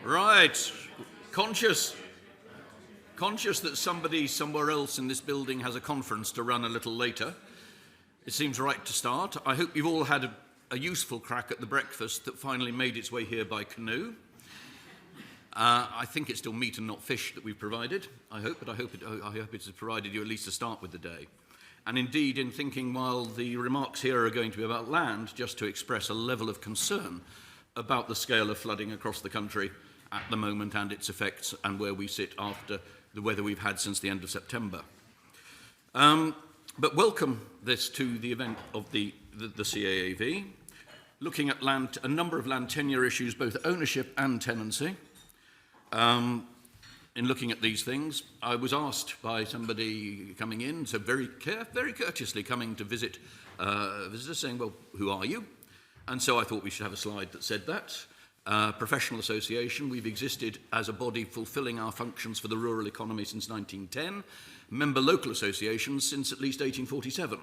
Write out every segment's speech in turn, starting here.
Right. Conscious that somebody somewhere else in this building has a conference to run a little later, it seems right to start. I hope you've all had a useful crack at the breakfast that finally made its way here by canoe. I think it's still meat and not fish that we've provided, I hope it has provided you at least a start with the day. And indeed, in thinking while the remarks here are going to be about land, just to express a level of concern about the scale of flooding across the country at the moment and its effects and where we sit after the weather we've had since the end of September. But welcome this to the event of the CAAV, looking at a number of land tenure issues, both ownership and tenancy. In looking at these things, I was asked by somebody coming in, so very courteously coming to visit visitors, saying, well, who are you? And so I thought we should have a slide that said that. Professional association, we've existed as a body fulfilling our functions for the rural economy since 1910, member local associations since at least 1847.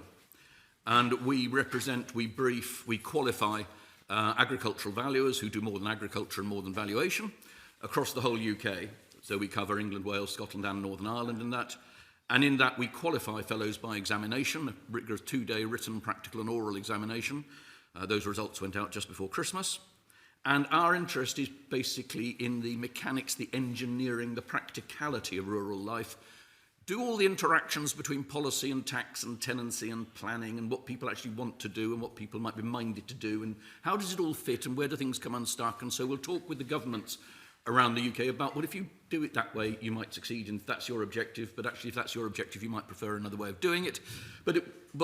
And we represent, we brief, we qualify agricultural valuers who do more than agriculture and more than valuation across the whole UK. So we cover England, Wales, Scotland and Northern Ireland in that. And in that we qualify fellows by examination, a rigorous 2-day written, practical and oral examination. Those results went out just before Christmas. And our interest is basically in the mechanics, the engineering, the practicality of rural life. Do all the interactions between policy and tax and tenancy and planning and what people actually want to do and what people might be minded to do and how does it all fit and where do things come unstuck. And so we'll talk with the governments around the UK about, well, if you do it that way, you might succeed and if that's your objective, but actually if that's your objective, you might prefer another way of doing it. But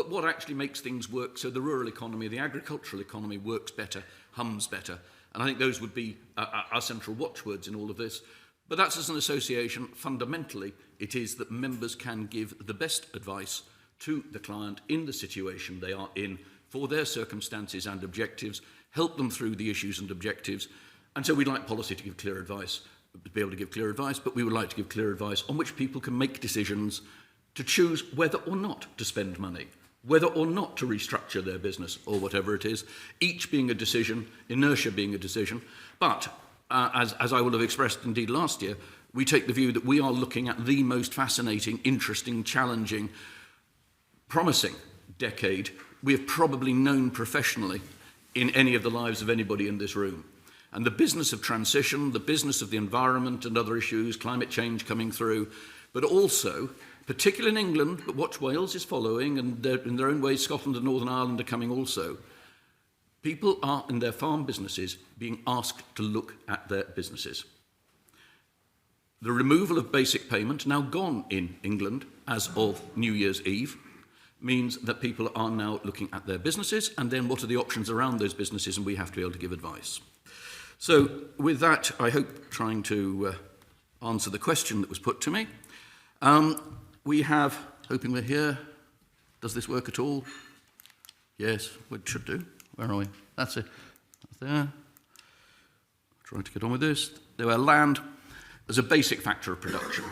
what actually makes things work so the rural economy, the agricultural economy works better, hums better. And I think those would be our central watchwords in all of this. But that's as an association, fundamentally, it is that members can give the best advice to the client in the situation they are in for their circumstances and objectives, help them through the issues and objectives. And so we'd like policy to give clear advice, to be able to give clear advice, but we would like to give clear advice on which people can make decisions to choose whether or not to spend money, whether or not to restructure their business or whatever it is, each being a decision, inertia being a decision. But as I will have expressed indeed last year, we take the view that we are looking at the most fascinating, interesting, challenging, promising decade we have probably known professionally in any of the lives of anybody in this room. And the business of transition, the business of the environment and other issues, climate change coming through, but also, particularly in England, but watch Wales is following, and in their own ways Scotland and Northern Ireland are coming also. People are, in their farm businesses, being asked to look at their businesses. The removal of basic payment, now gone in England as of New Year's Eve, means that people are now looking at their businesses, and then what are the options around those businesses, and we have to be able to give advice. So with that, I hope trying to answer the question that was put to me. We have, hoping we're here, does this work at all? Yes, it should do. Where are we? That's it. That's there. Trying to get on with this. There were land as a basic factor of production.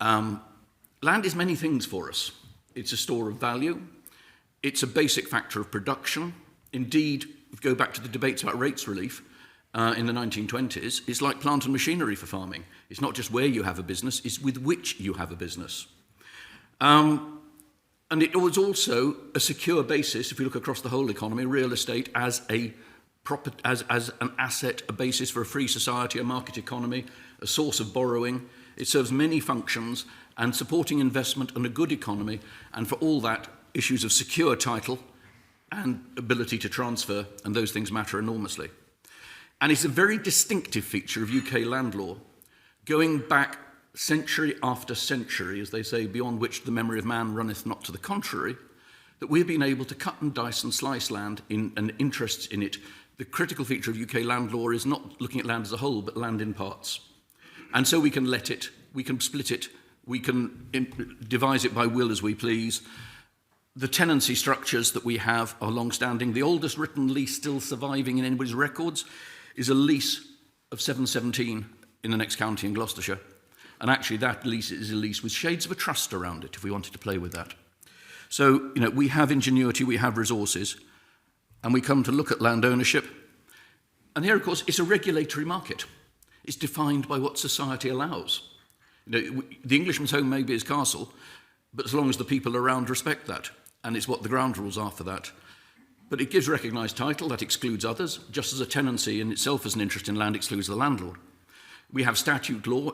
Land is many things for us. It's a store of value. It's a basic factor of production. Indeed, if you go back to the debates about rates relief, in the 1920s, it's like plant and machinery for farming. It's not just where you have a business, it's with which you have a business. And it was also a secure basis, if you look across the whole economy, real estate as an asset, a basis for a free society, a market economy, a source of borrowing. It serves many functions and supporting investment and a good economy, and for all that, issues of secure title and ability to transfer, and those things matter enormously. And it's a very distinctive feature of UK land law, going back century after century, as they say, beyond which the memory of man runneth not to the contrary, that we've been able to cut and dice and slice land and interests in it. The critical feature of UK land law is not looking at land as a whole, but land in parts. And so we can let it, we can split it, we can devise it by will as we please. The tenancy structures that we have are long-standing. The oldest written lease still surviving in anybody's records is a lease of 717 in the next county in Gloucestershire. And actually that lease is a lease with shades of a trust around it, if we wanted to play with that. So, we have ingenuity, we have resources, and we come to look at land ownership. And here, of course, it's a regulatory market. is defined by what society allows. The Englishman's home may be his castle, but as long as the people around respect that, and it's what the ground rules are for that. But it gives recognised title, that excludes others, just as a tenancy in itself as an interest in land excludes the landlord. We have statute law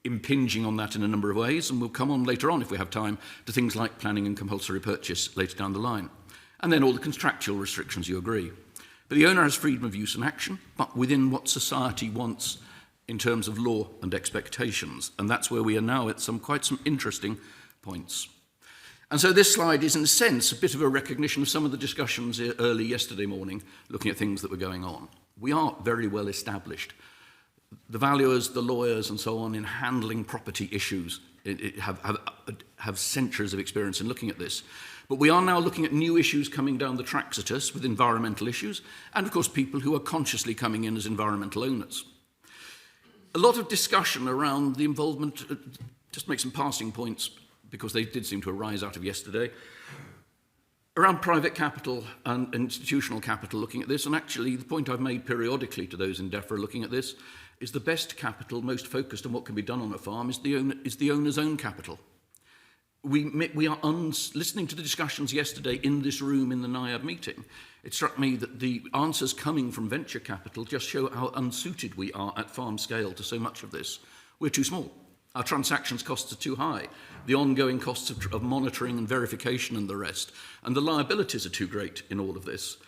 impinging on that in a number of ways, and we'll come on later on, if we have time, to things like planning and compulsory purchase later down the line. And then all the contractual restrictions, you agree. But the owner has freedom of use and action, but within what society wants in terms of law and expectations. And that's where we are now at quite some interesting points. And so this slide is, in a sense, a bit of a recognition of some of the discussions early yesterday morning, looking at things that were going on. We are very well established. The valuers, the lawyers, and so on, in handling property issues have centuries of experience in looking at this. But we are now looking at new issues coming down the tracks at us with environmental issues, and of course people who are consciously coming in as environmental owners. A lot of discussion around the involvement, just make some passing points, because they did seem to arise out of yesterday, around private capital and institutional capital looking at this. And actually, the point I've made periodically to those in DEFRA looking at this is the best capital, most focused on what can be done on a farm, is the owner's own capital. We are listening to the discussions yesterday in this room in the NIAB meeting. It struck me that the answers coming from venture capital just show how unsuited we are at farm scale to so much of this. We're too small. Our transactions costs are too high. The ongoing costs of monitoring and verification and the rest. And the liabilities are too great in all of this.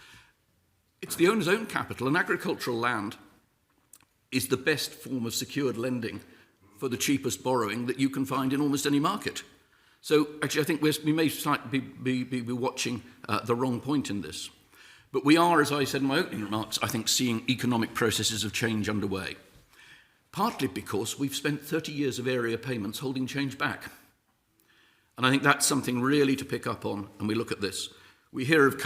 It's the owner's own capital, and agricultural land is the best form of secured lending for the cheapest borrowing that you can find in almost any market. So actually I think we may slightly be watching the wrong point in this. But we are, as I said in my opening remarks, I think seeing economic processes of change underway. Partly because we've spent 30 years of area payments holding change back. And I think that's something really to pick up on, and we look at this. We hear of the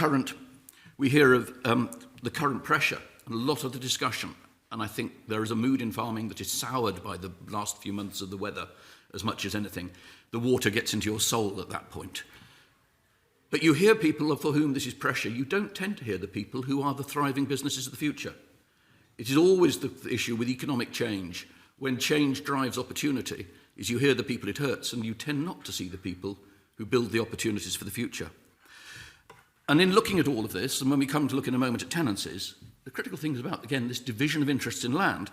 current pressure, and a lot of the discussion, and I think there is a mood in farming that is soured by the last few months of the weather as much as anything. The water gets into your soul at that point. But you hear people for whom this is pressure. You don't tend to hear the people who are the thriving businesses of the future. It is always the issue with economic change. When change drives opportunity, is you hear the people it hurts, and you tend not to see the people who build the opportunities for the future. And in looking at all of this, and when we come to look in a moment at tenancies, the critical thing about, again, this division of interests in land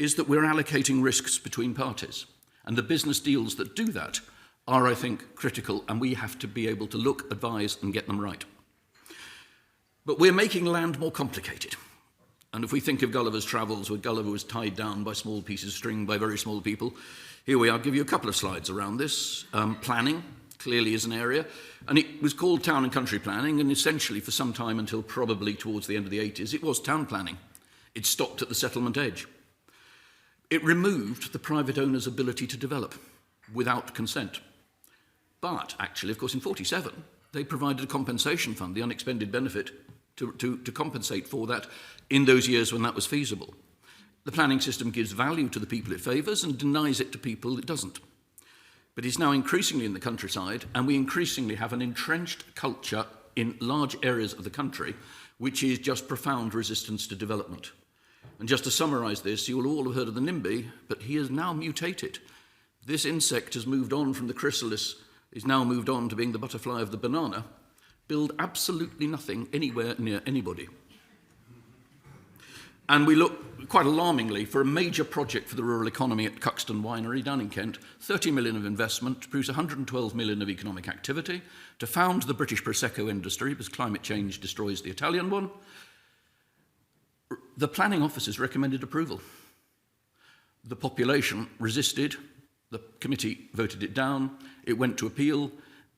is that we're allocating risks between parties. And the business deals that do that are, I think, critical, and we have to be able to look, advise, and get them right. But we're making land more complicated. And if we think of Gulliver's Travels, where Gulliver was tied down by small pieces of string by very small people, here we are. I'll give you a couple of slides around this. Planning clearly is an area, and it was called town and country planning, and essentially for some time until probably towards the end of the 80s, it was town planning. It stopped at the settlement edge. It removed the private owner's ability to develop without consent. But actually, of course, in 47, they provided a compensation fund, the unexpended benefit, to compensate for that in those years when that was feasible. The planning system gives value to the people it favours and denies it to people it doesn't. But it's now increasingly in the countryside, and we increasingly have an entrenched culture in large areas of the country, which is just profound resistance to development. And just to summarise this, you will all have heard of the NIMBY, but he has now mutated. This insect has moved on from the chrysalis, is now moved on to being the butterfly of the banana, build absolutely nothing anywhere near anybody. And we look, quite alarmingly, for a major project for the rural economy at Cuxton Winery down in Kent, 30 million of investment to produce 112 million of economic activity, to found the British Prosecco industry, because climate change destroys the Italian one. The planning officers recommended approval. The population resisted, the committee voted it down, it went to appeal,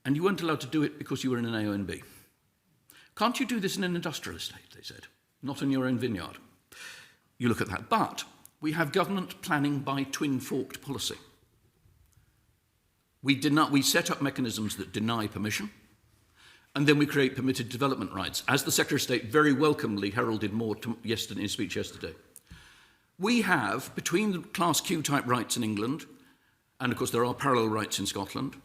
and you weren't allowed to do it because you were in an AONB. Can't you do this in an industrial estate, they said, not in your own vineyard? You look at that. But we have government planning by twin-forked policy. We set up mechanisms that deny permission, and then we create permitted development rights, as the Secretary of State very welcomely heralded more yesterday in his speech yesterday. We have, between the Class Q type rights in England, and of course there are parallel rights in Scotland,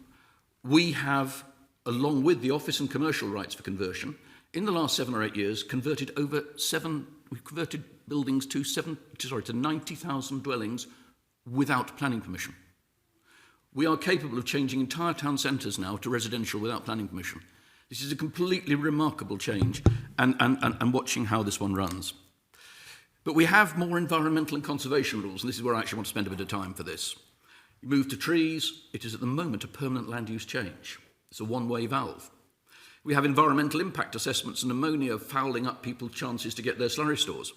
we have, along with the office and commercial rights for conversion, in the last 7 or 8 years, we've converted buildings to 90,000 dwellings without planning permission. We are capable of changing entire town centres now to residential without planning permission. This is a completely remarkable change, and watching how this one runs. But we have more environmental and conservation rules, and this is where I actually want to spend a bit of time for this. You move to trees, it is at the moment a permanent land use change. It's a one-way valve. We have environmental impact assessments and ammonia fouling up people's chances to get their slurry stores.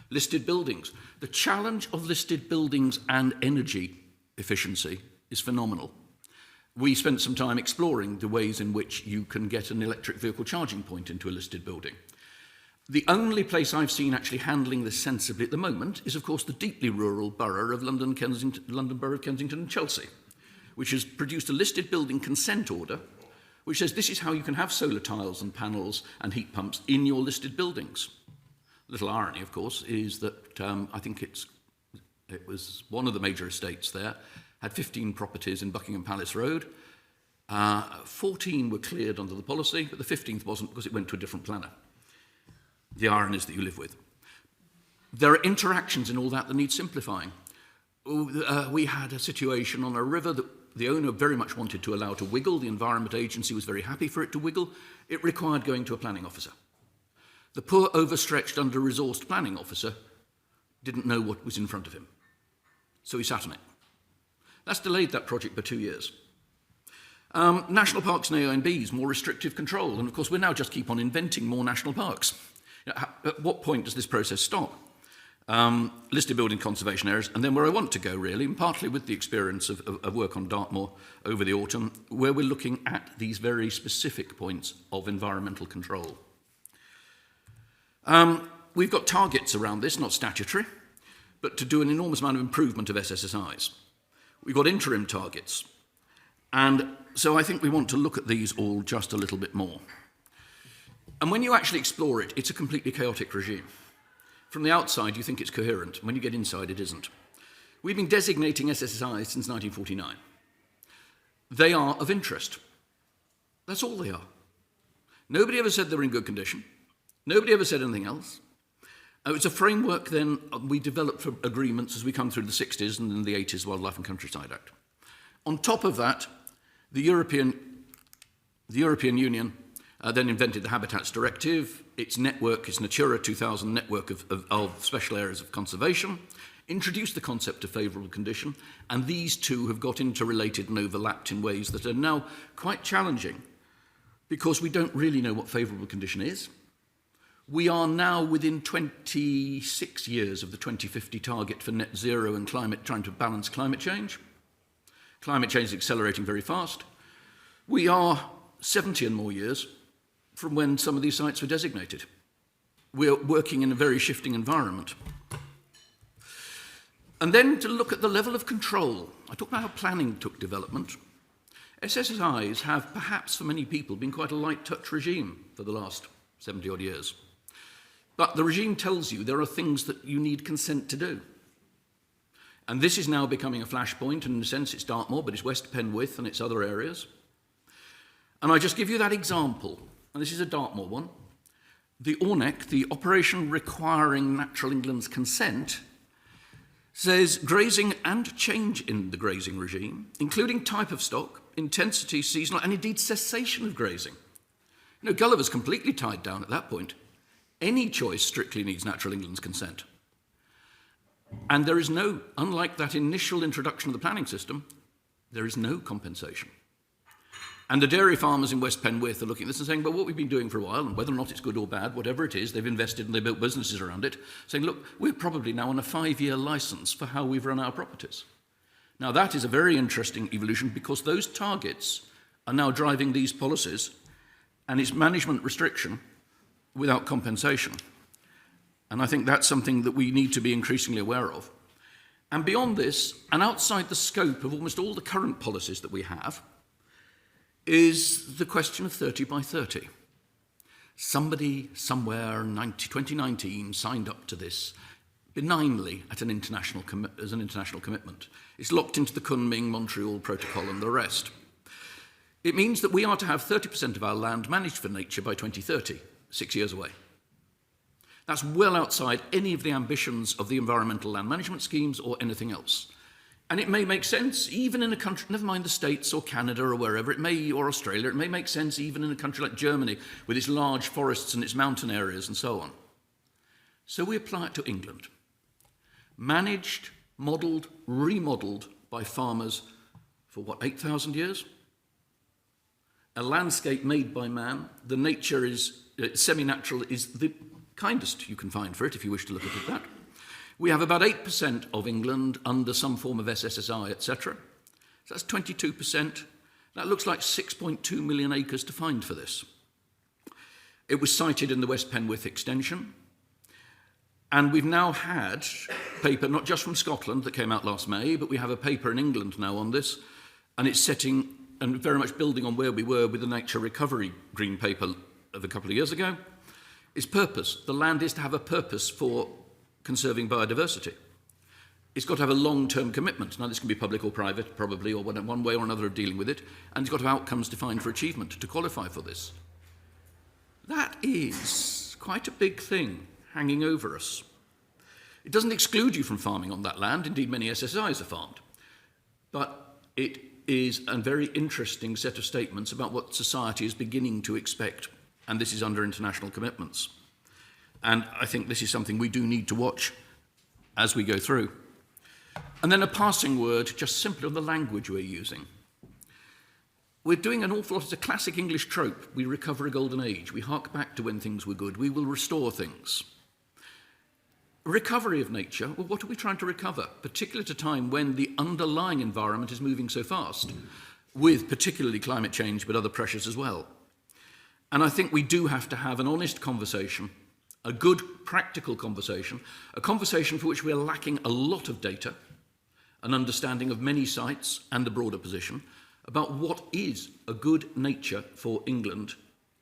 Listed buildings. The challenge of listed buildings and energy efficiency is phenomenal. We spent some time exploring the ways in which you can get an electric vehicle charging point into a listed building. The only place I've seen actually handling this sensibly at the moment is, of course, the deeply rural borough of London Borough of Kensington and Chelsea, which has produced a listed building consent order which says this is how you can have solar tiles and panels and heat pumps in your listed buildings. Little irony, of course, is that I think it was one of the major estates there, had 15 properties in Buckingham Palace Road. 14 were cleared under the policy, but the 15th wasn't because it went to a different planner. The ironies that you live with. There are interactions in all that need simplifying. We had a situation on a river that the owner very much wanted to allow to wiggle. The Environment Agency was very happy for it to wiggle. It required going to a planning officer. The poor, overstretched, under-resourced planning officer didn't know what was in front of him. So he sat on it. That's delayed that project by 2 years. National parks and AONBs, more restrictive control. And of course, we now just keep on inventing more national parks. At what point does this process stop? Listed building conservation areas, and then where I want to go really, and partly with the experience of work on Dartmoor over the autumn, where we're looking at these very specific points of environmental control. We've got targets around this, not statutory, but to do an enormous amount of improvement of SSSIs. We've got interim targets, and so I think we want to look at these all just a little bit more. And when you actually explore it, it's a completely chaotic regime. From the outside, you think it's coherent. When you get inside, it isn't. We've been designating SSSIs since 1949. They are of interest. That's all they are. Nobody ever said they're in good condition. Nobody ever said anything else. It's a framework then we developed for agreements as we come through the 60s and then the 80s Wildlife and Countryside Act. On top of that, the European Union then invented the Habitats Directive, its network, its Natura 2000 network of special areas of conservation, introduced the concept of favourable condition, and these two have got interrelated and overlapped in ways that are now quite challenging because we don't really know what favourable condition is. We are now within 26 years of the 2050 target for net zero and climate, trying to balance climate change. Climate change is accelerating very fast. We are 70 and more years from when some of these sites were designated. We're working in a very shifting environment. And then to look at the level of control. I talked about how planning took development. SSSIs have perhaps for many people been quite a light touch regime for the last 70 odd years. But the regime tells you there are things that you need consent to do. And this is now becoming a flashpoint, and in a sense it's Dartmoor, but it's West Penwith and it's other areas. And I just give you that example, and this is a Dartmoor one. The ORNEC, the Operation Requiring Natural England's Consent, says grazing and change in the grazing regime, including type of stock, intensity, seasonal, and indeed cessation of grazing. You know, Gulliver's completely tied down at that point. Any choice strictly needs Natural England's consent. And there is no, unlike that initial introduction of the planning system, there is no compensation. And the dairy farmers in West Penwith are looking at this and saying, well, what we've been doing for a while, and whether or not it's good or bad, whatever it is, they've invested and they built businesses around it, saying, look, we're probably now on a 5-year license for how we've run our properties. Now, that is a very interesting evolution because those targets are now driving these policies, and it's management restriction without compensation. And I think that's something that we need to be increasingly aware of. And beyond this, and outside the scope of almost all the current policies that we have, is the question of 30 by 30. Somebody somewhere in 2019 signed up to this benignly as an international commitment. It's locked into the Kunming, Montreal Protocol and the rest. It means that we are to have 30% of our land managed for nature by 2030, 6 years away. That's well outside any of the ambitions of the environmental land management schemes or anything else. And it may make sense even in a country, never mind the States or Canada or wherever, or Australia, it may make sense even in a country like Germany with its large forests and its mountain areas and so on. So we apply it to England. Managed, modelled, remodelled by farmers for what, 8,000 years? A landscape made by man. The nature is semi-natural, is the kindest you can find for it if you wish to look at it that. We have about 8% of England under some form of SSSI, etc. So that's 22%. That looks like 6.2 million acres to find for this. It was cited in the West Penwith extension. And we've now had paper, not just from Scotland that came out last May, but we have a paper in England now on this, and it's setting and very much building on where we were with the Nature Recovery Green Paper of a couple of years ago. Its purpose, the land is to have a purpose for conserving biodiversity. It's got to have a long-term commitment. Now, this can be public or private, probably, or one way or another of dealing with it, and it's got to have outcomes defined for achievement to qualify for this. That is quite a big thing hanging over us. It doesn't exclude you from farming on that land. Indeed, many SSIs are farmed. But it is a very interesting set of statements about what society is beginning to expect, and this is under international commitments. And I think this is something we do need to watch as we go through. And then a passing word, just simply on the language we're using. We're doing an awful lot. It's a classic English trope. We recover a golden age. We hark back to when things were good. We will restore things. Recovery of nature, well, what are we trying to recover? Particularly at a time when the underlying environment is moving so fast, with particularly climate change, but other pressures as well. And I think we do have to have an honest conversation, a good practical conversation, a conversation for which we are lacking a lot of data, an understanding of many sites and the broader position, about what is a good nature for England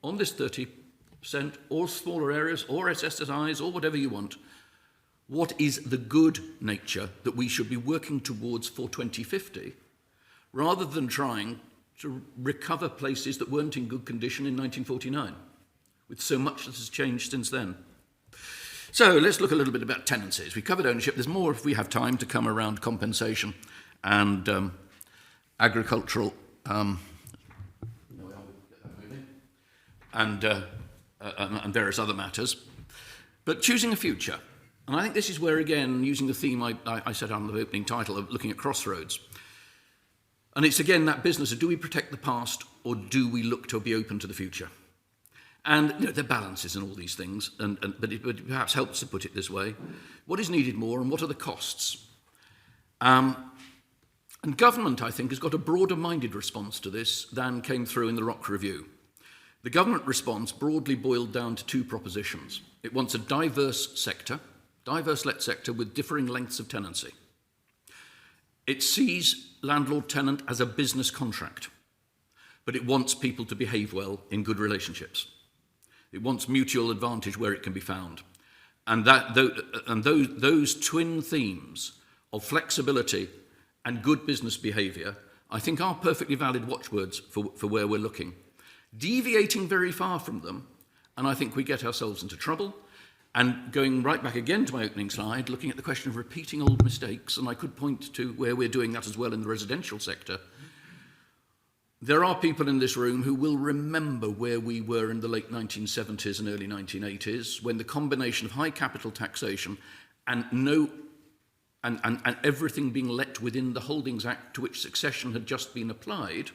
on this 30% or smaller areas or SSIs or whatever you want. What is the good nature that we should be working towards for 2050, rather than trying to recover places that weren't in good condition in 1949, with so much that has changed since then. So let's look a little bit about tenancies. We covered ownership. There's more, if we have time, to come around compensation and agricultural and various other matters. But choosing a future. And I think this is where, again, using the theme I set on the opening title of looking at Crossroads. And it's, again, that business of do we protect the past or do we look to be open to the future? And there are balances in all these things, but it perhaps helps to put it this way. What is needed more and what are the costs? And government, I think, has got a broader-minded response to this than came through in the Rock Review. The government response broadly boiled down to two propositions. It wants a diverse let sector with differing lengths of tenancy. It sees landlord-tenant as a business contract, but it wants people to behave well in good relationships. It wants mutual advantage where it can be found. And those twin themes of flexibility and good business behaviour, I think, are perfectly valid watchwords for where we're looking. Deviating very far from them, and I think we get ourselves into trouble. And going right back again to my opening slide, looking at the question of repeating old mistakes, and I could point to where we're doing that as well in the residential sector. There are people in this room who will remember where we were in the late 1970s and early 1980s, when the combination of high capital taxation and everything being let within the Holdings Act to which succession had just been applied,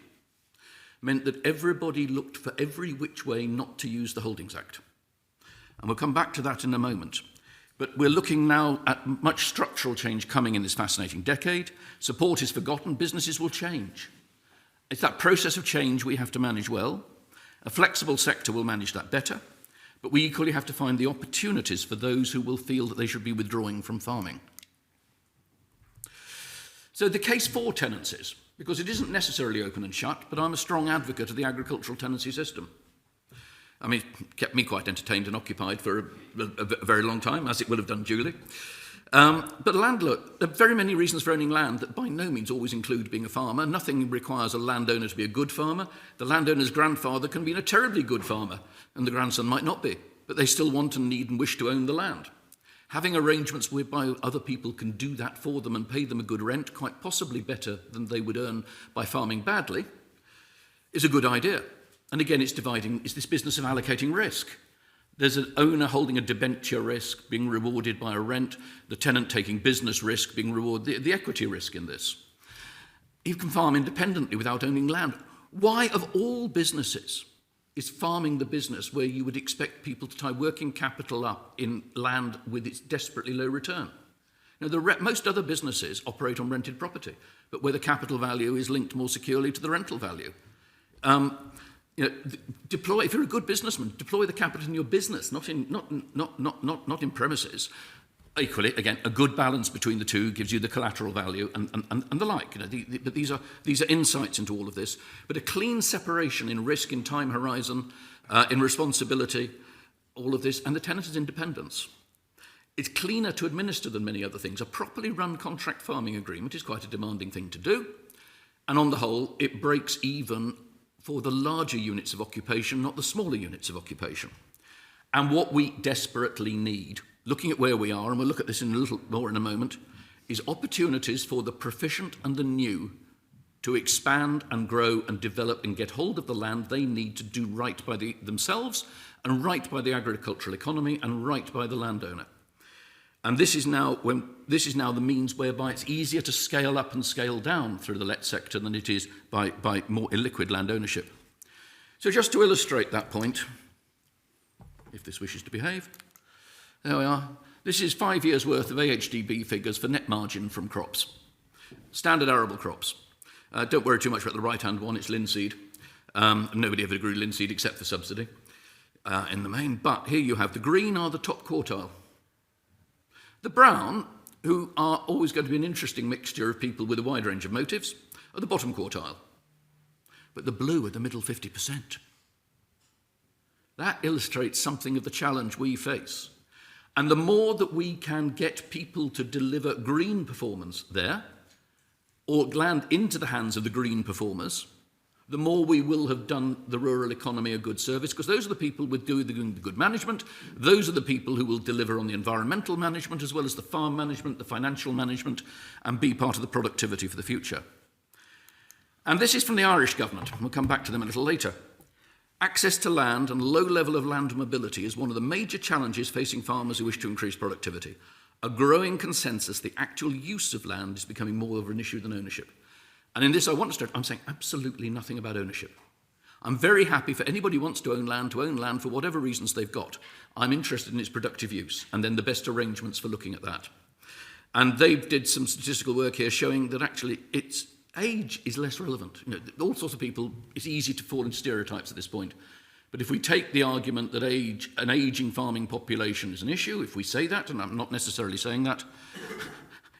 meant that everybody looked for every which way not to use the Holdings Act. And we'll come back to that in a moment. But we're looking now at much structural change coming in this fascinating decade. Support is forgotten. Businesses will change. It's that process of change we have to manage well. A flexible sector will manage that better. But we equally have to find the opportunities for those who will feel that they should be withdrawing from farming. So the case for tenancies, because it isn't necessarily open and shut, but I'm a strong advocate of the agricultural tenancy system. I mean, it kept me quite entertained and occupied for a very long time, as it will have done Julie. But landlord, there are very many reasons for owning land that by no means always include being a farmer. Nothing requires a landowner to be a good farmer. The landowner's grandfather can be a terribly good farmer, and the grandson might not be. but they still want and need and wish to own the land. Having arrangements whereby other people can do that for them and pay them a good rent, quite possibly better than they would earn by farming badly, is a good idea. And again, it's this business of allocating risk. There's an owner holding a debenture risk being rewarded by a rent, the tenant taking business risk being rewarded, the equity risk in this. You can farm independently without owning land. Why, of all businesses, is farming the business where you would expect people to tie working capital up in land with its desperately low return? Now, most other businesses operate on rented property, but where the capital value is linked more securely to the rental value. If you're a good businessman, deploy the capital in your business, not in premises. Equally, again, a good balance between the two gives you the collateral value and the like. But these are insights into all of this. But a clean separation in risk, in time horizon, in responsibility, all of this, and the tenant's independence. It's cleaner to administer than many other things. A properly run contract farming agreement is quite a demanding thing to do. And on the whole, it breaks even for the larger units of occupation, not the smaller units of occupation. And what we desperately need, looking at where we are, and we'll look at this in a little more in a moment, is opportunities for the proficient and the new to expand and grow and develop and get hold of the land they need to do right by themselves and right by the agricultural economy and right by the landowner. And this is now the means whereby it's easier to scale up and scale down through the let sector than it is by more illiquid land ownership. So just to illustrate that point, if this wishes to behave, there we are. This is 5 years' worth of AHDB figures for net margin from crops. Standard arable crops. Don't worry too much about the right-hand one, it's linseed. Nobody ever grew linseed except for subsidy in the main. But here you have the green are the top quartile. The brown, who are always going to be an interesting mixture of people with a wide range of motives, are the bottom quartile. But the blue are the middle 50%. That illustrates something of the challenge we face. And the more that we can get people to deliver green performance there, or land into the hands of the green performers, the more we will have done the rural economy a good service, because those are the people with doing the good management, those are the people who will deliver on the environmental management as well as the farm management, the financial management, and be part of the productivity for the future. And this is from the Irish government. We'll come back to them a little later. Access to land and low level of land mobility is one of the major challenges facing farmers who wish to increase productivity. A growing consensus, the actual use of land is becoming more of an issue than ownership. And in this, I want to start, I'm saying absolutely nothing about ownership. I'm very happy for anybody who wants to own land for whatever reasons they've got. I'm interested in its productive use and then the best arrangements for looking at that. And they did some statistical work here showing that actually its age is less relevant. All sorts of people, it's easy to fall into stereotypes at this point. But if we take the argument that an ageing farming population is an issue, if we say that, and I'm not necessarily saying that,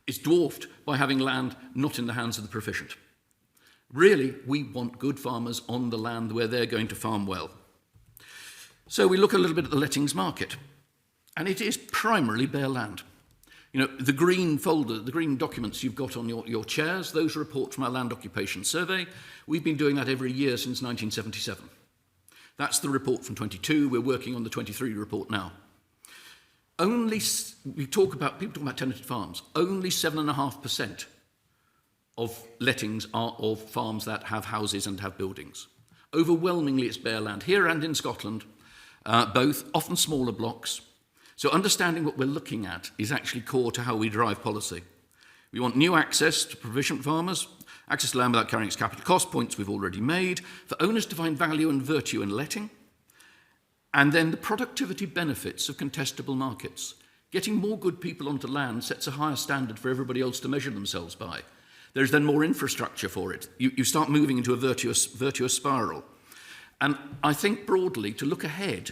it's dwarfed by having land not in the hands of the proficient. Really, we want good farmers on the land where they're going to farm well. So we look a little bit at the lettings market, and it is primarily bare land. The green folder, the green documents you've got on your chairs, those report from our land occupation survey. We've been doing that every year since 1977. That's the report from 22. We're working on the 23 report now. People talk about tenanted farms. Only 7.5% of lettings are of farms that have houses and have buildings. Overwhelmingly, it's bare land here and in Scotland, both often smaller blocks. So understanding what we're looking at is actually core to how we drive policy. We want new access to proficient farmers, access to land without carrying its capital cost, points we've already made, for owners to find value and virtue in letting, and then the productivity benefits of contestable markets. Getting more good people onto land sets a higher standard for everybody else to measure themselves by. There's then more infrastructure for it. You start moving into a virtuous spiral. And I think broadly, to look ahead,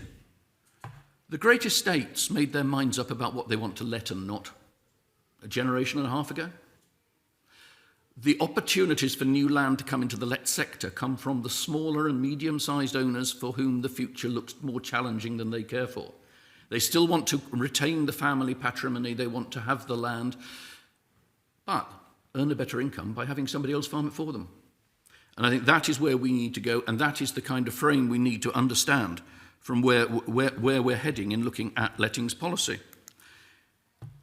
the great estates made their minds up about what they want to let and not a generation and a half ago. The opportunities for new land to come into the let sector come from the smaller and medium-sized owners for whom the future looks more challenging than they care for. They still want to retain the family patrimony, they want to have the land, but earn a better income by having somebody else farm it for them. And I think that is where we need to go, and that is the kind of frame we need to understand from where we're heading in looking at lettings policy.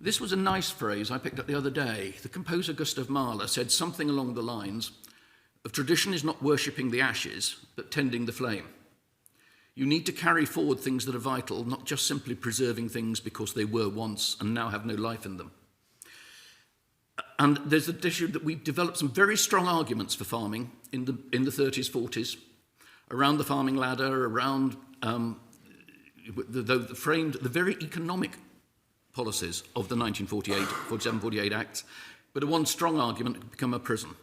This was a nice phrase I picked up the other day. The composer Gustav Mahler said something along the lines of tradition is not worshipping the ashes, but tending the flame. You need to carry forward things that are vital, not just simply preserving things because they were once and now have no life in them. And there's the issue that we've developed some very strong arguments for farming in the 30s, 40s, around the farming ladder, around the very economic policies of the 47-48 Acts, but one strong argument could become a prison.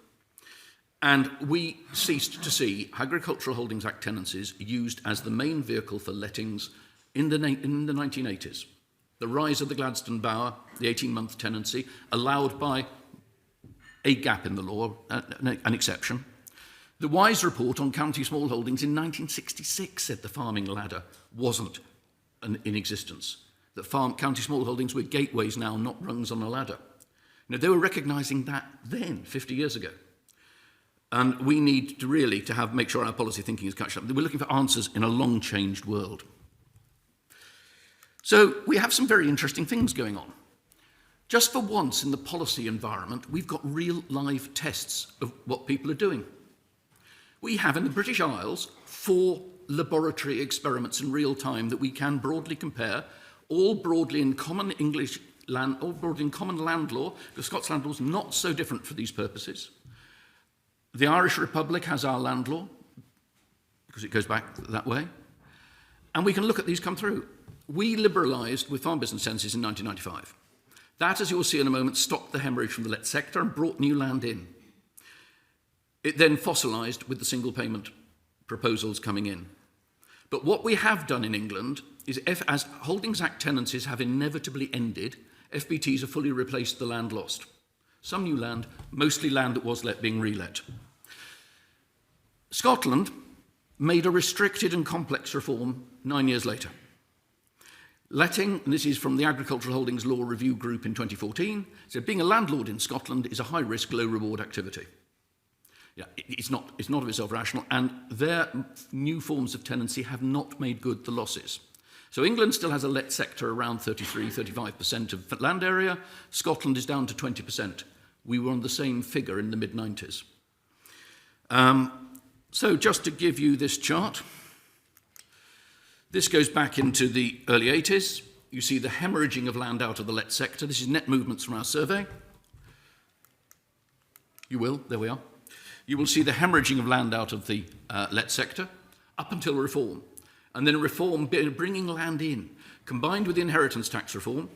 And we ceased to see Agricultural Holdings Act tenancies used as the main vehicle for lettings in the 1980s. The rise of the Gladstone Bower, the 18-month tenancy, allowed by a gap in the law, an exception. The Wise report on county smallholdings in 1966 said the farming ladder wasn't in existence, that county smallholdings were gateways now, not rungs on a ladder. Now, they were recognising that then, 50 years ago. And we need to really make sure our policy thinking is catching up. We're looking for answers in a long-changed world. So we have some very interesting things going on. Just for once in the policy environment, we've got real live tests of what people are doing. We have in the British Isles 4 laboratory experiments in real time that we can broadly compare, all broadly in common English land, all broadly in common land law, because Scots land law is not so different for these purposes. The Irish Republic has our land law, because it goes back that way. And we can look at these come through. We liberalised with farm business tenancies in 1995. That, as you'll see in a moment, stopped the hemorrhage from the let sector and brought new land in. It then fossilised with the single payment proposals coming in. But what we have done in England is, as Holdings Act tenancies have inevitably ended, FBTs have fully replaced the land lost. Some new land, mostly land that was let being relet. Scotland made a restricted and complex reform 9 years later. Letting, and this is from the Agricultural Holdings Law Review Group in 2014, said being a landlord in Scotland is a high-risk, low-reward activity. Yeah, it's not of itself rational, and their new forms of tenancy have not made good the losses. So England still has a let sector around 33-35% of land area. Scotland is down to 20%. We were on the same figure in the mid-90s. So just to give you this chart, this goes back into the early 80s. You see the hemorrhaging of land out of the let sector. This is net movements from our survey. There we are. You will see the hemorrhaging of land out of the let sector up until reform. And then reform bringing land in, combined with the inheritance tax reform.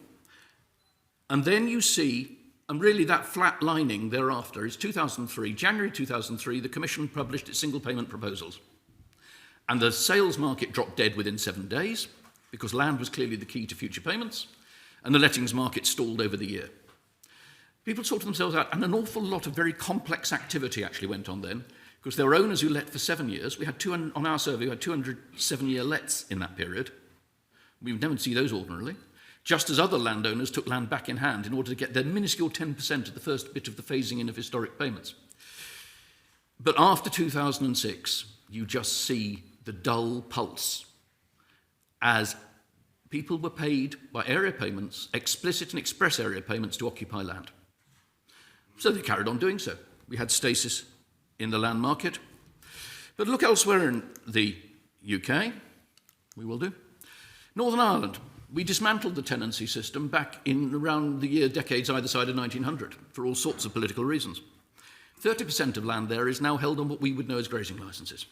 And then you see, and really that flat lining thereafter is 2003, January 2003, the Commission published its single payment proposals. And the sales market dropped dead within 7 days, because land was clearly the key to future payments, and the lettings market stalled over the year. People sorted themselves out, and an awful lot of very complex activity actually went on then, because there were owners who let for 7 years. We had on our survey, we had 207-year lets in that period. We would never see those ordinarily. Just as other landowners took land back in hand in order to get their minuscule 10% of the first bit of the phasing in of historic payments. But after 2006, you just see the dull pulse as people were paid by area payments, explicit and express area payments, to occupy land. So they carried on doing so. We had stasis in the land market. But look elsewhere in the UK, we will do. Northern Ireland, we dismantled the tenancy system back in around the decades either side of 1900 for all sorts of political reasons. 30% of land there is now held on what we would know as grazing licenses.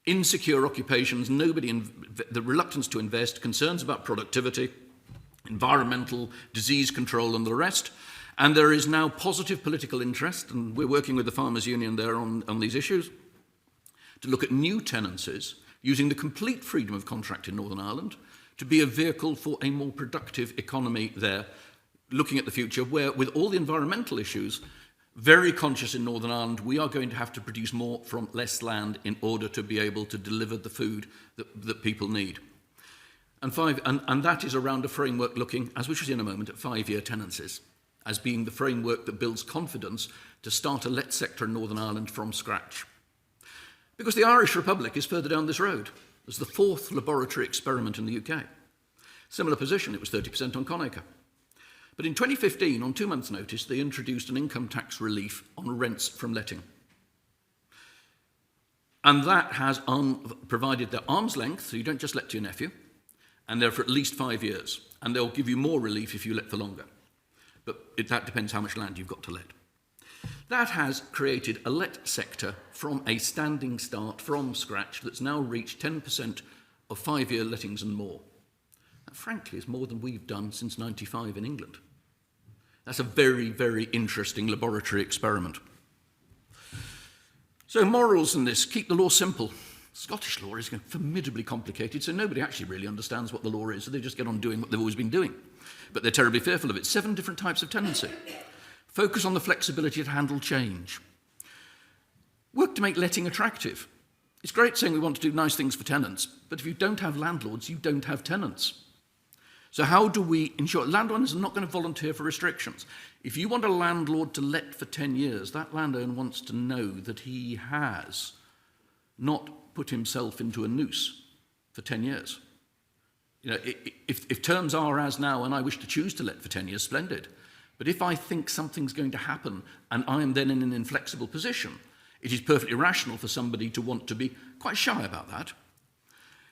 Insecure occupations, the reluctance to invest, concerns about productivity, environmental, disease control and the rest. And there is now positive political interest, and we're working with the Farmers' Union there on these issues, to look at new tenancies using the complete freedom of contract in Northern Ireland to be a vehicle for a more productive economy there, looking at the future where, with all the environmental issues, very conscious in Northern Ireland, we are going to have to produce more from less land in order to be able to deliver the food that people need. And that is around a framework looking, as we shall see in a moment, at 5-year tenancies, as being the framework that builds confidence to start a let sector in Northern Ireland from scratch. Because the Irish Republic is further down this road. as the 4th laboratory experiment in the UK. Similar position, it was 30% on Conacre. But in 2015, on 2 months' notice, they introduced an income tax relief on rents from letting. And that has provided their arm's length, so you don't just let to your nephew, and they're for at least 5 years. And they'll give you more relief if you let for longer. But that depends how much land you've got to let. That has created a let sector from a standing start, from scratch, that's now reached 10% of 5-year lettings and more. That, frankly, is more than we've done since '95 in England. That's a very, very interesting laboratory experiment. So morals in this: keep the law simple. Scottish law is formidably complicated, so nobody actually really understands what the law is, so they just get on doing what they've always been doing. But they're terribly fearful of it. 7 different types of tenancy. Focus on the flexibility to handle change. Work to make letting attractive. It's great saying we want to do nice things for tenants, but if you don't have landlords, you don't have tenants. So how do we ensure landowners are not going to volunteer for restrictions? If you want a landlord to let for 10 years, that landowner wants to know that he has not put himself into a noose for 10 years. You know, if terms are as now and I wish to choose to let for 10 years, splendid. But if I think something's going to happen and I am then in an inflexible position, it is perfectly rational for somebody to want to be quite shy about that.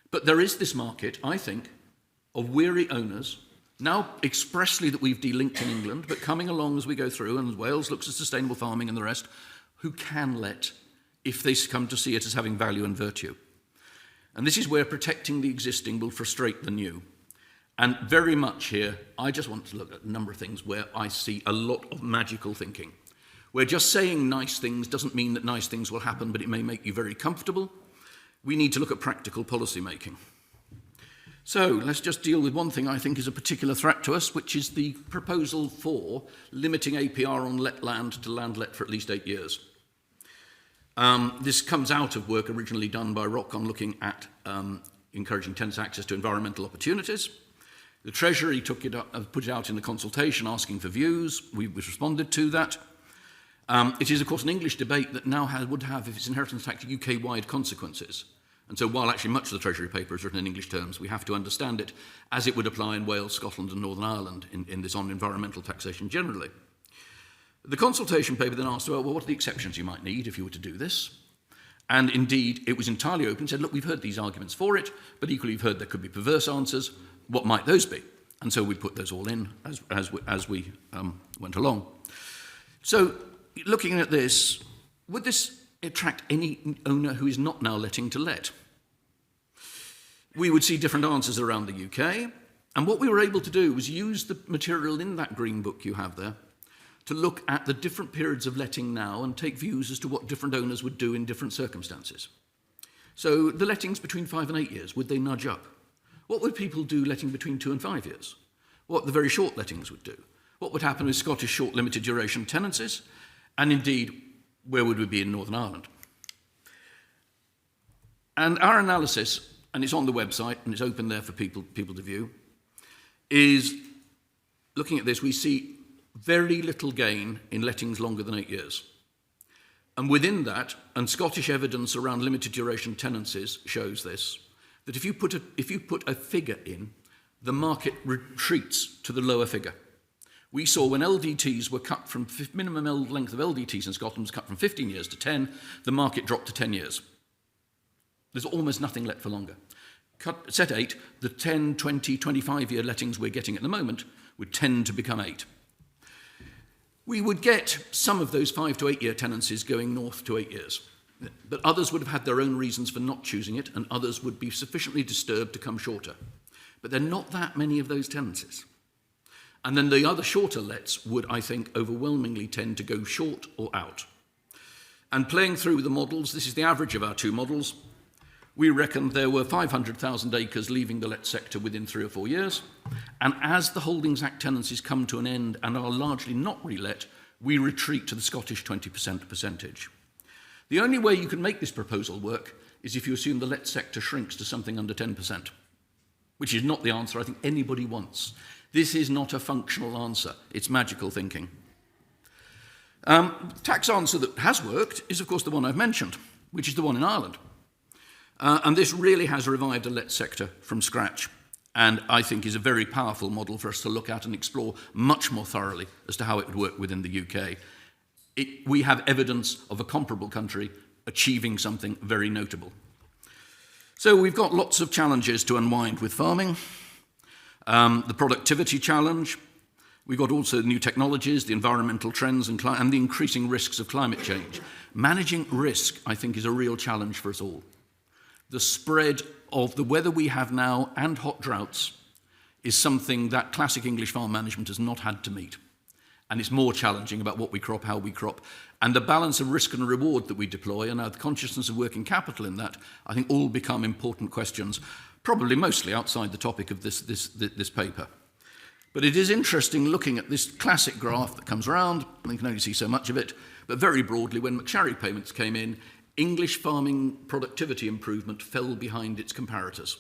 But there is this market, I think, of weary owners, now expressly that we've delinked in England, but coming along as we go through, and Wales looks at sustainable farming and the rest, who can let if they come to see it as having value and virtue. And this is where protecting the existing will frustrate the new. And very much here, I just want to look at a number of things where I see a lot of magical thinking, where just saying nice things doesn't mean that nice things will happen, but it may make you very comfortable. We need to look at practical policy making. So let's just deal with one thing I think is a particular threat to us, which is the proposal for limiting APR on let land to land let for at least 8 years. This comes out of work originally done by ROC on looking at encouraging tenants' access to environmental opportunities. The Treasury took it up, put it out in the consultation asking for views. We responded to that. It is, of course, an English debate that now would have, if it's inheritance tax, UK-wide consequences. And so while actually much of the Treasury paper is written in English terms, we have to understand it as it would apply in Wales, Scotland and Northern Ireland in this on environmental taxation generally. The consultation paper then asked, well, what are the exceptions you might need if you were to do this? And indeed, it was entirely open, said, look, we've heard these arguments for it, but equally we've heard there could be perverse answers. What might those be? And so we put those all in as we went along. So looking at this, would this attract any owner who is not now letting to let? We would see different answers around the UK. And what we were able to do was use the material in that green book you have there to look at the different periods of letting now and take views as to what different owners would do in different circumstances. So the lettings between 5 and 8 years, would they nudge up? What would people do letting between 2 and 5 years? What the very short lettings would do? What would happen with Scottish short limited duration tenancies? And indeed, where would we be in Northern Ireland? And our analysis, and it's on the website and it's open there for people to view, is looking at this, we see very little gain in lettings longer than 8 years. And within that, and Scottish evidence around limited duration tenancies shows this, that if you put a figure in, the market retreats to the lower figure. We saw when LDTs were cut from minimum length of LDTs in Scotland was cut from 15 years to 10, the market dropped to 10 years. There's almost nothing let for longer. Set 8, the 10, 20, 25-year lettings we're getting at the moment would tend to become 8. We would get some of those 5 to 8 year tenancies going north to 8 years. But others would have had their own reasons for not choosing it, and others would be sufficiently disturbed to come shorter. But there are not that many of those tenancies. And then the other shorter lets would, I think, overwhelmingly tend to go short or out. And playing through the models, this is the average of our two models. We reckoned there were 500,000 acres leaving the let sector within 3 or 4 years. And as the Holdings Act tenancies come to an end and are largely not relet, we retreat to the Scottish 20% percentage. The only way you can make this proposal work is if you assume the let sector shrinks to something under 10%, which is not the answer I think anybody wants. This is not a functional answer. It's magical thinking. The tax answer that has worked is, of course, the one I've mentioned, which is the one in Ireland. And this really has revived the let sector from scratch, and I think is a very powerful model for us to look at and explore much more thoroughly as to how it would work within the UK. We have evidence of a comparable country achieving something very notable. So we've got lots of challenges to unwind with farming. The productivity challenge. We've got also new technologies, the environmental trends, and the increasing risks of climate change. Managing risk, I think, is a real challenge for us all. The spread of the weather we have now and hot droughts is something that classic English farm management has not had to meet. And it's more challenging about what we crop, how we crop. And the balance of risk and reward that we deploy and the consciousness of working capital in that, I think all become important questions, probably mostly outside the topic of this paper. But it is interesting looking at this classic graph that comes around, and you can only see so much of it, but very broadly, when McSharry payments came in, English farming productivity improvement fell behind its comparators.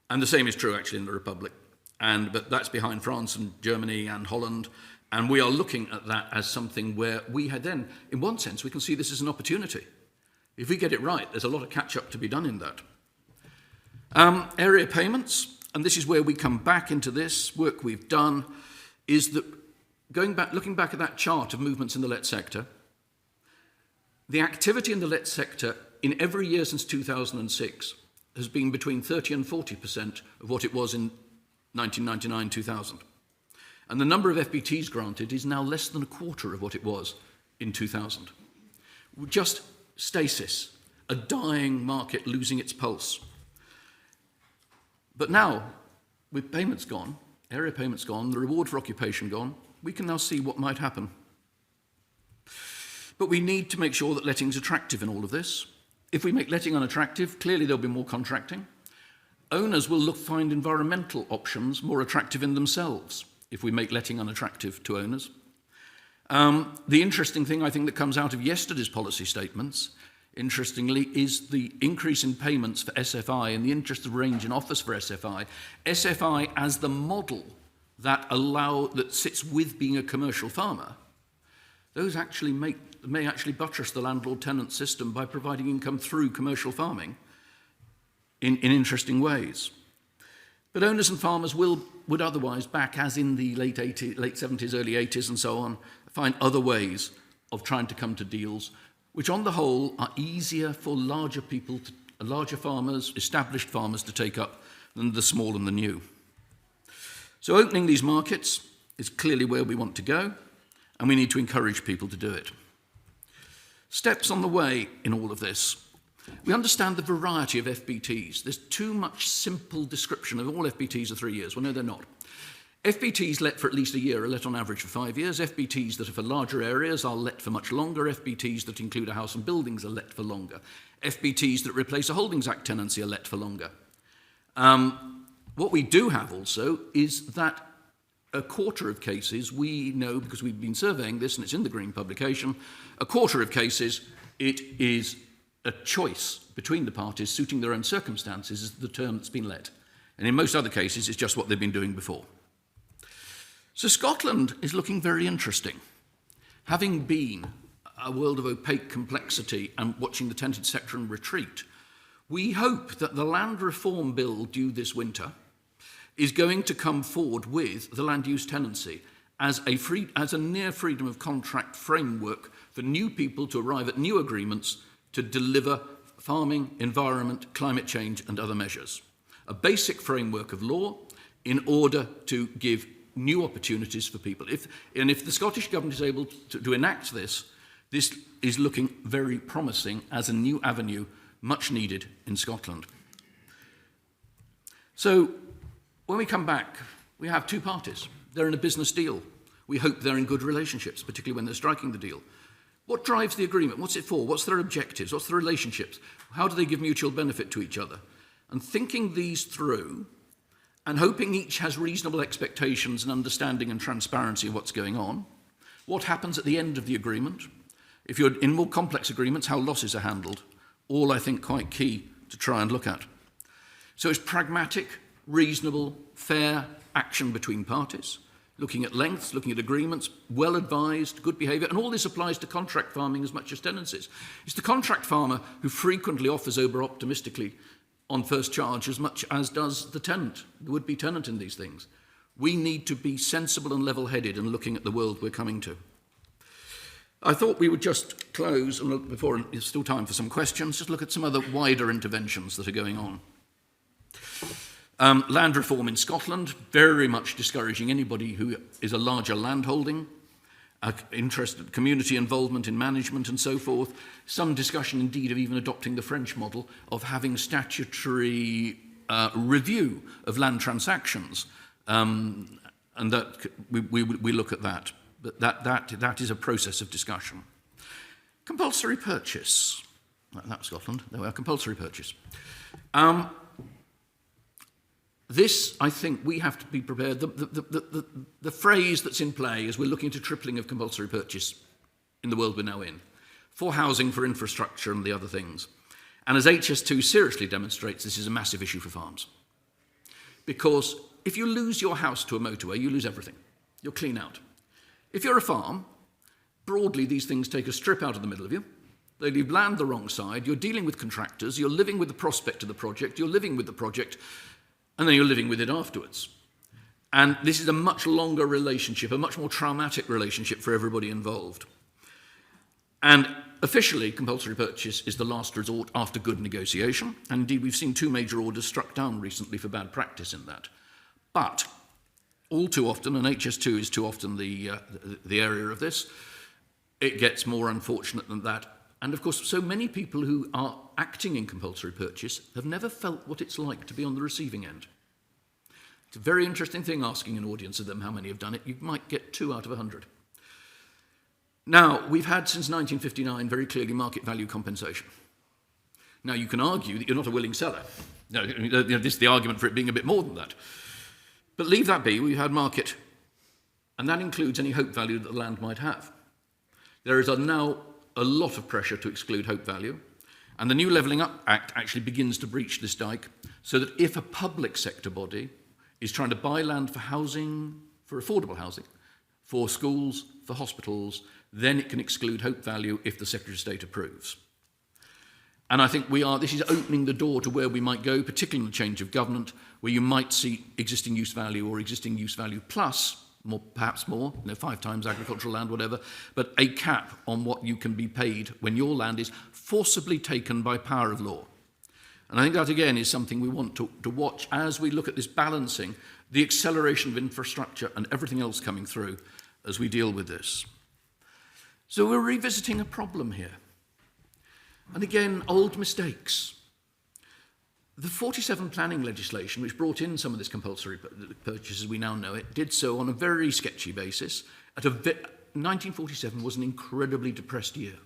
And the same is true actually in the Republic. But that's behind France and Germany and Holland. And we are looking at that as something where we had then, in one sense, we can see this as an opportunity. If we get it right, there's a lot of catch-up to be done in that. Area payments, and this is where we come back into this work we've done, is that looking back at that chart of movements in the let sector, the activity in the let sector in every year since 2006 has been between 30 and 40% of what it was in 1999-2000. And the number of FBTs granted is now less than a quarter of what it was in 2000. Just stasis, a dying market losing its pulse. But now, with payments gone, area payments gone, the reward for occupation gone, we can now see what might happen. But we need to make sure that letting's attractive in all of this. If we make letting unattractive, clearly there'll be more contracting. Owners will find environmental options more attractive in themselves if we make letting unattractive to owners. The interesting thing, I think, that comes out of yesterday's policy statements, interestingly, is the increase in payments for SFI and the interest of range in offers for SFI. SFI as the model that sits with being a commercial farmer, those actually may actually buttress the landlord-tenant system by providing income through commercial farming in interesting ways. But owners and farmers would otherwise, back as in the late 70s, early 80s and so on, find other ways of trying to come to deals, which on the whole are easier for larger people, larger farmers, established farmers to take up than the small and the new. So opening these markets is clearly where we want to go, and we need to encourage people to do it. Steps on the way in all of this. We understand the variety of FBTs. There's too much simple description of all FBTs are 3 years. Well, no, they're not. FBTs let for at least a year are let on average for 5 years. FBTs that are for larger areas are let for much longer. FBTs that include a house and buildings are let for longer. FBTs that replace a Holdings Act tenancy are let for longer. What we do have also is that a quarter of cases, we know because we've been surveying this and it's in the Green publication, a quarter of cases it is a choice between the parties suiting their own circumstances is the term that's been let. And in most other cases, it's just what they've been doing before. So Scotland is looking very interesting. Having been a world of opaque complexity and watching the tenanted sector in retreat, we hope that the land reform bill due this winter is going to come forward with the land use tenancy as a near freedom of contract framework for new people to arrive at new agreements to deliver farming, environment, climate change and other measures. A basic framework of law in order to give new opportunities for people. If the Scottish Government is able to enact this, this is looking very promising as a new avenue, much needed in Scotland. So when we come back, we have two parties. They're in a business deal. We hope they're in good relationships, particularly when they're striking the deal. What drives the agreement? What's it for? What's their objectives? What's the relationships? How do they give mutual benefit to each other? And thinking these through and hoping each has reasonable expectations and understanding and transparency of what's going on. What happens at the end of the agreement? If you're in more complex agreements, how losses are handled. All, I think, quite key to try and look at. So it's pragmatic, reasonable, fair action between parties, looking at lengths, looking at agreements, well advised, good behaviour, and all this applies to contract farming as much as tenancies. It's the contract farmer who frequently offers over-optimistically on first charge as much as does the tenant, the would-be tenant in these things. We need to be sensible and level-headed in looking at the world we're coming to. I thought we would just close, and look, before there's still time for some questions, just look at some other wider interventions that are going on. Land reform in Scotland, very much discouraging anybody who is a larger landholding, interested community involvement in management and so forth. Some discussion indeed of even adopting the French model of having statutory review of land transactions, and that we look at that. But that is a process of discussion. Compulsory purchase. That was Scotland. There we are, compulsory purchase. This, I think, we have to be prepared. The phrase that's in play is we're looking at a tripling of compulsory purchase in the world we're now in, for housing, for infrastructure and the other things. And as HS2 seriously demonstrates, this is a massive issue for farms. Because if you lose your house to a motorway, you lose everything. You're clean out. If you're a farm, broadly these things take a strip out of the middle of you. They leave land the wrong side. You're dealing with contractors. You're living with the prospect of the project. You're living with the project. And then you're living with it afterwards. And this is a much longer relationship, a much more traumatic relationship for everybody involved. And officially, compulsory purchase is the last resort after good negotiation. And indeed, we've seen 2 major orders struck down recently for bad practice in that. But all too often, and HS2 is too often the area of this, it gets more unfortunate than that. And of course, so many people who are acting in compulsory purchase have never felt what it's like to be on the receiving end. It's a very interesting thing asking an audience of them how many have done it. You might get 2 out of 100. Now, we've had since 1959 very clearly market value compensation. Now, you can argue that you're not a willing seller. No, this is the argument for it being a bit more than that. But leave that be, we've had market, and that includes any hope value that the land might have. There is now a lot of pressure to exclude hope value, and the new Levelling Up Act actually begins to breach this dike, so that if a public sector body is trying to buy land for housing, for affordable housing, for schools, for hospitals, then it can exclude hope value if the Secretary of State approves. And I think this is opening the door to where we might go, particularly in the change of government, where you might see existing use value or existing use value plus, perhaps more, 5 times agricultural land, whatever, but a cap on what you can be paid when your land is forcibly taken by power of law. And I think that, again, is something we want to watch as we look at this balancing, the acceleration of infrastructure and everything else coming through as we deal with this. So we're revisiting a problem here. And again, old mistakes. The 47 planning legislation, which brought in some of this compulsory purchase as we now know it, did so on a very sketchy basis. 1947 was an incredibly depressed year.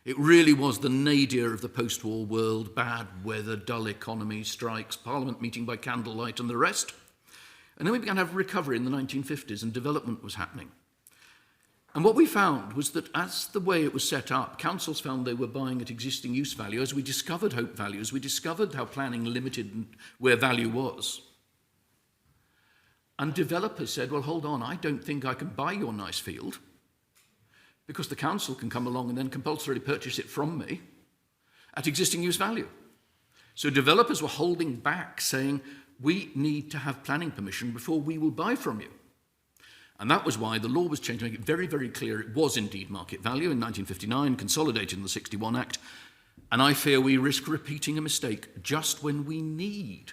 It really was the nadir of the post-war world, bad weather, dull economy, strikes, Parliament meeting by candlelight and the rest. And then we began to have recovery in the 1950s and development was happening. And what we found was that as the way it was set up, councils found they were buying at existing use value. As we discovered hope values, we discovered how planning limited where value was. And developers said, well, hold on, I don't think I can buy your nice field because the council can come along and then compulsorily purchase it from me at existing use value. So developers were holding back, saying, we need to have planning permission before we will buy from you. And that was why the law was changed to make it very, very clear it was indeed market value in 1959, consolidated in the 61 Act. And I fear we risk repeating a mistake just when we need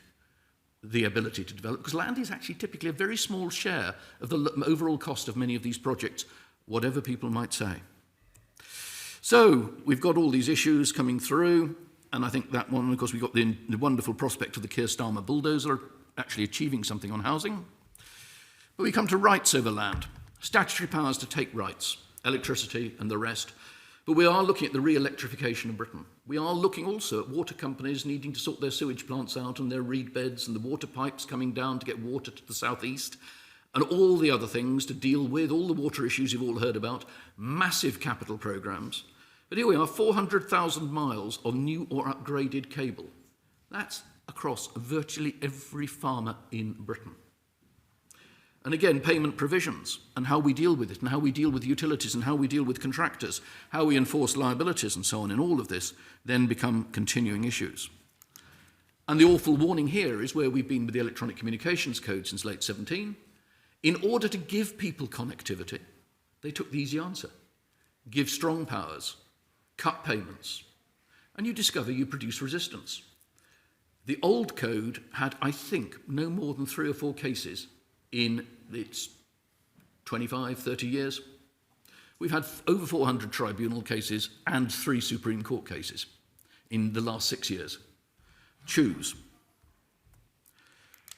the ability to develop, because land is actually typically a very small share of the overall cost of many of these projects, whatever people might say. So we've got all these issues coming through, and I think that one, of course, we've got the wonderful prospect of the Keir Starmer bulldozer actually achieving something on housing. But we come to rights over land, statutory powers to take rights, electricity and the rest. But we are looking at the re-electrification of Britain. We are looking also at water companies needing to sort their sewage plants out and their reed beds and the water pipes coming down to get water to the southeast and all the other things to deal with, all the water issues you've all heard about, massive capital programmes. But here we are, 400,000 miles of new or upgraded cable. That's across virtually every farmer in Britain. And again, payment provisions and how we deal with it and how we deal with utilities and how we deal with contractors, how we enforce liabilities and so on, in all of this then become continuing issues. And the awful warning here is where we've been with the Electronic Communications Code since late 17. In order to give people connectivity, they took the easy answer. Give strong powers, cut payments, and you discover you produce resistance. The old code had, I think, no more than 3 or 4 cases in its 25, 30 years. We've had over 400 tribunal cases and 3 Supreme Court cases in the last 6 years. Choose.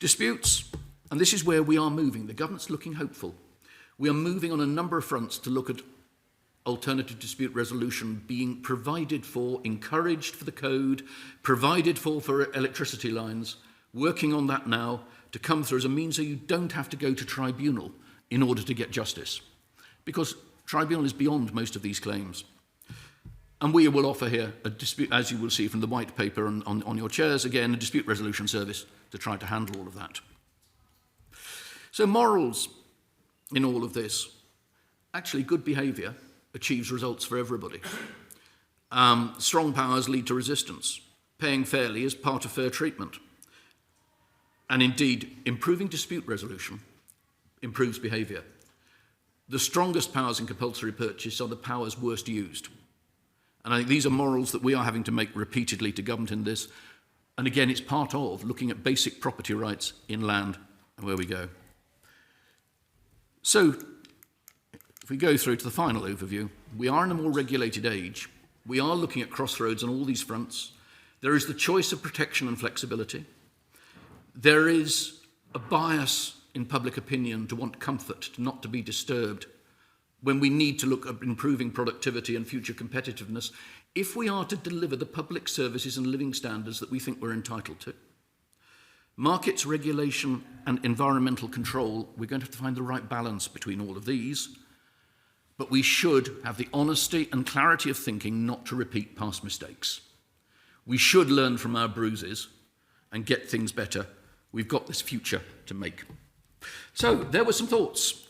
Disputes, and this is where we are moving. The government's looking hopeful. We are moving on a number of fronts to look at alternative dispute resolution being provided for, encouraged for the code, provided for electricity lines, working on that now to come through as a means so you don't have to go to tribunal in order to get justice. Because tribunal is beyond most of these claims. And we will offer here a dispute, as you will see from the white paper on your chairs, again, a dispute resolution service to try to handle all of that. So morals in all of this. Actually, good behaviour achieves results for everybody. Strong powers lead to resistance. Paying fairly is part of fair treatment. And indeed, improving dispute resolution improves behaviour. The strongest powers in compulsory purchase are the powers worst used. And I think these are morals that we are having to make repeatedly to government in this. And again, it's part of looking at basic property rights in land and where we go. So, if we go through to the final overview, we are in a more regulated age. We are looking at crossroads on all these fronts. There is the choice of protection and flexibility. There is a bias in public opinion to want comfort, to not to be disturbed, when we need to look at improving productivity and future competitiveness if we are to deliver the public services and living standards that we think we're entitled to. Markets, regulation and environmental control, we're going to have to find the right balance between all of these, but we should have the honesty and clarity of thinking not to repeat past mistakes. We should learn from our bruises and get things better. We've got this future to make. So there were some thoughts.